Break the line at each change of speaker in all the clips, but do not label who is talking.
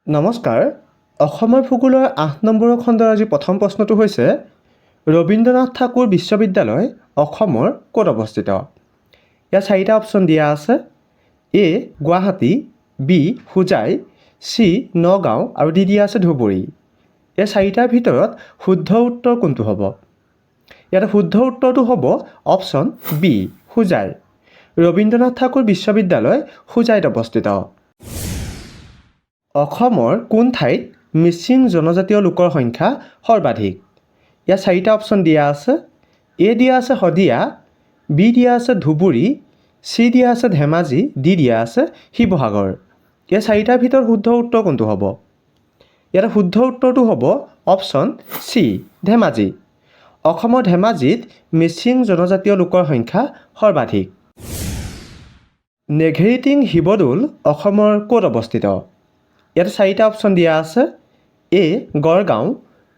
নমস্কাৰ। অসমৰ ভূগোলৰ ৮ নম্বৰ খণ্ডৰ আজি প্ৰথম প্ৰশ্নটো হৈছে ৰবীন্দ্ৰনাথ ঠাকুৰ বিশ্ববিদ্যালয় অসমৰ ক'ত অৱস্থিত? ইয়াত 4টা অপশ্যন দিয়া আছে। এ গুৱাহাটী, বি হোজাই, চি নগাঁও আৰু ডি দিয়া আছে ধুবুৰী। এই 4টাৰ ভিতৰত শুদ্ধ উত্তৰ কোনটো হ'ব? ইয়াত শুদ্ধ উত্তৰটো হ'ব অপশ্যন বি হোজাই। ৰবীন্দ্ৰনাথ ঠাকুৰ বিশ্ববিদ্যালয় হোজাইত অৱস্থিত। অসমৰ কোন ঠাইত মিচিং জনজাতীয় লোকৰ সংখ্যা সৰ্বাধিক? ইয়াত 4টা অপশ্যন দিয়া আছে। এ দিয়া আছে শদিয়া, বি দিয়া আছে ধুবুৰী, চি দিয়া আছে ধেমাজি, ডি দিয়া আছে শিৱসাগৰ। এই 4টাৰ ভিতৰত শুদ্ধ উত্তৰ কোনটো হ'ব? ইয়াত শুদ্ধ উত্তৰটো হ'ব অপশ্যন চি ধেমাজি। অসমৰ ধেমাজিত মিচিং জনজাতীয় লোকৰ সংখ্যা সৰ্বাধিক। নেঘেৰিটিং শিৱদৌল অসমৰ ক'ত অৱস্থিত? ইয়াত 4টা অপশ্যন দিয়া আছে। A Gargaon,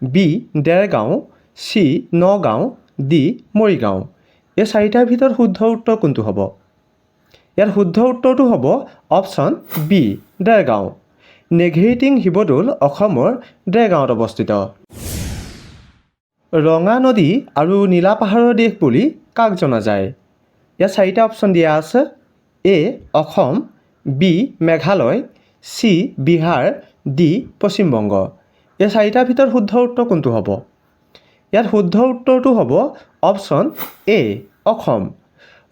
B Dergaon, C Nagaon, D Morigaon. এই 4টাৰ ভিতৰত শুদ্ধ উত্তৰ কোনটো হ'ব? ইয়াত শুদ্ধ উত্তৰটো হ'ব অপশ্যন বি দেৰগাঁও। নেঘেৰিটিং শিৱদৌল অসমৰ দেৰগাঁৱত অৱস্থিত। ৰঙা নদী আৰু নীলা পাহাৰৰ দেশ বুলি কাক জনা যায়? ইয়াত 4টা অপশ্যন দিয়া আছে। A Assam, B Meghalaya, C Bihar, D Paschimbanga. এই 4টাৰ ভিতৰত শুদ্ধ উত্তৰ কোনটো হ'ব? ইয়াত শুদ্ধ উত্তৰটো হ'ব অপশ্যন এ অসম।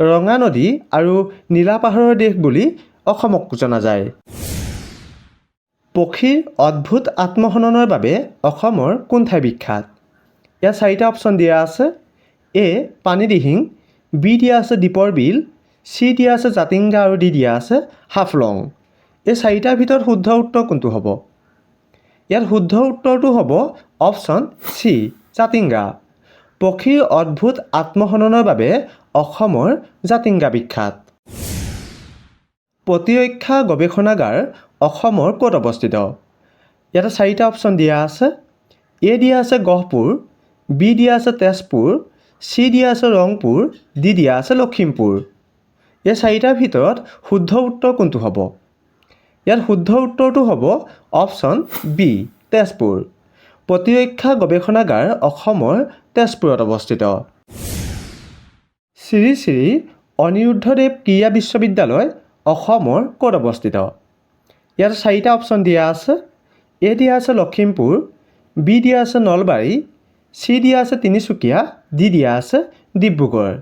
ৰঙা নদী আৰু নীলা পাহাৰৰ দেশ বুলি অসমক জনা যায়। পক্ষীৰ অদ্ভুত আত্মহননৰ বাবে অসমৰ কোন ঠাই বিখ্যাত? ইয়াত 4টা অপশ্যন দিয়া আছে। এ পানীদিহিং, বি দিয়া আছে দীপৰ বিল, চি দিয়া আছে জাতিংগা আৰু ডি দিয়া আছে হাফলং। এই 4টাৰ ভিতৰত শুদ্ধ উত্তৰ কোনটো হ'ব? ইয়াত শুদ্ধ উত্তৰটো হ'ব অপশ্যন চি জাতিংগা। পক্ষীৰ অদ্ভুত আত্মহননৰ বাবে অসমৰ জাতিংগা বিখ্যাত। প্ৰতিৰক্ষা গৱেষণাগাৰ অসমৰ ক'ত অৱস্থিত? ইয়াতে 4টা অপশ্যন দিয়া আছে। এ দিয়া আছে গহপুৰ, বি দিয়া আছে তেজপুৰ, চি দিয়া আছে ৰংপুৰ, ডি দিয়া আছে লখিমপুৰ। এই 4টাৰ ভিতৰত শুদ্ধ উত্তৰ কোনটো হ'ব? ইয়াত শুদ্ধ উত্তৰটো হ'ব অপশ্যন বি তেজপুৰ। প্ৰতিৰক্ষা গৱেষণাগাৰ অসমৰ তেজপুৰত অৱস্থিত। শ্ৰী শ্ৰী অনিৰুদ্ধদেৱ ক্ৰীড়া বিশ্ববিদ্যালয় অসমৰ ক'ত অৱস্থিত? ইয়াত 4টা অপশ্যন দিয়া আছে। এ দিয়া আছে লখিমপুৰ, বি দিয়া আছে নলবাৰী, চি দিয়া আছে তিনিচুকীয়া, ডি দিয়া আছে ডিব্ৰুগড়।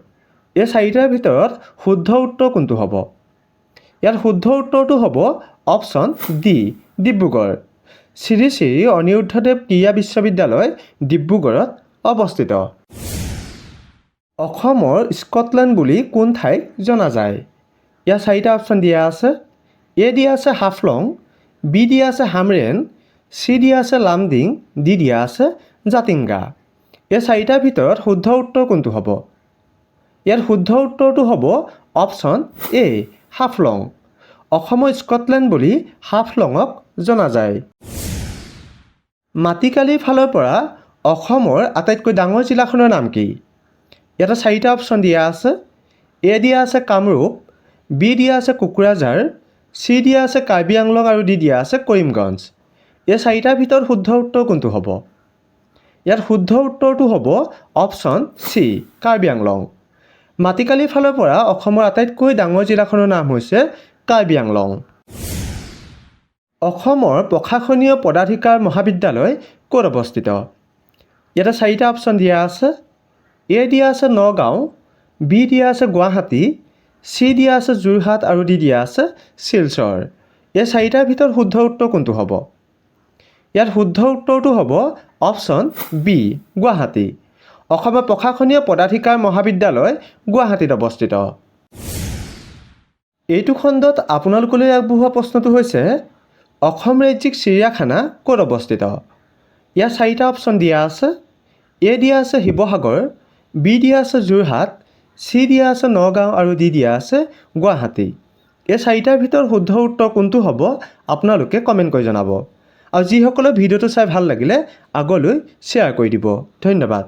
এই 4টাৰ ভিতৰত শুদ্ধ উত্তৰ কোনটো হ'ব? ইয়াত শুদ্ধ উত্তৰটো হ'ব অপশ্যন ডি ডিব্ৰুগড়। শ্ৰী শ্ৰী অনিৰুদ্ধদেৱ ক্ৰীড়া বিশ্ববিদ্যালয় ডিব্ৰুগড়ত অৱস্থিত। অসমৰ স্কটলেণ্ড বুলি কোন ঠাইক জনা যায়? ইয়াত 4টা অপশ্যন দিয়া আছে। এ দিয়া আছে হাফলং, বি দিয়া আছে হামৰেন, চি দিয়া আছে লামডিং, ডি দিয়া আছে জাতিংগা। এই 4টাৰ ভিতৰত শুদ্ধ উত্তৰ কোনটো হ'ব? ইয়াত শুদ্ধ উত্তৰটো হ'ব অপশ্যন এ হাফলং। অসমৰ স্কটলেণ্ড বুলি হাফলঙক জনা যায়। মাটিকালিৰ ফালৰ পৰা অসমৰ আটাইতকৈ ডাঙৰ জিলাখনৰ নাম কি? ইয়াতে 4টা অপশ্যন দিয়া আছে। এ দিয়া আছে কামৰূপ, বি দিয়া আছে কোকৰাঝাৰ, চি দিয়া আছে কাৰ্বি আংলং আৰু ডি দিয়া আছে কৰিমগঞ্জ। এই 4টাৰ ভিতৰত শুদ্ধ উত্তৰ কোনটো হ'ব? ইয়াত শুদ্ধ উত্তৰটো হ'ব অপশ্যন চি কাৰ্বি আংলং। মাটিকালিৰ ফালৰ পৰা অসমৰ আটাইতকৈ ডাঙৰ জিলাখনৰ নাম হৈছে কাৰ্বি আংলং। অসমৰ প্ৰশাসনীয় পদাধিকাৰ মহাবিদ্যালয় ক'ত অৱস্থিত? ইয়াতে 4টা অপশ্যন দিয়া আছে। এ দিয়া আছে নগাঁও, বি দিয়া আছে গুৱাহাটী, চি দিয়া আছে যোৰহাট আৰু ডি দিয়া আছে শিলচৰ। এই 4টাৰ ভিতৰত শুদ্ধ উত্তৰ কোনটো হ'ব? ইয়াত শুদ্ধ উত্তৰটো হ'ব অপশ্যন বি গুৱাহাটী। অসমৰ প্ৰশাসনীয় পদাধিকাৰ মহাবিদ্যালয় গুৱাহাটীত অৱস্থিত। এইটো খণ্ডত আপোনালোকলৈ আগবঢ়োৱা প্ৰশ্নটো হৈছে অসম ৰাজ্যিক চিৰিয়াখানা ক'ত অৱস্থিত? ইয়াত 4টা অপশ্যন দিয়া আছে। এ দিয়া আছে শিৱসাগৰ, বি দিয়া আছে যোৰহাট, চি দিয়া আছে নগাঁও আৰু ডি দিয়া আছে গুৱাহাটী। এই 4টাৰ ভিতৰত শুদ্ধ উত্তৰ কোনটো হ'ব আপোনালোকে কমেণ্ট কৰি জনাব। আৰু যিসকলে ভিডিঅ'টো চাই ভাল লাগিলে আগলৈ শ্বেয়াৰ কৰি দিব। ধন্যবাদ।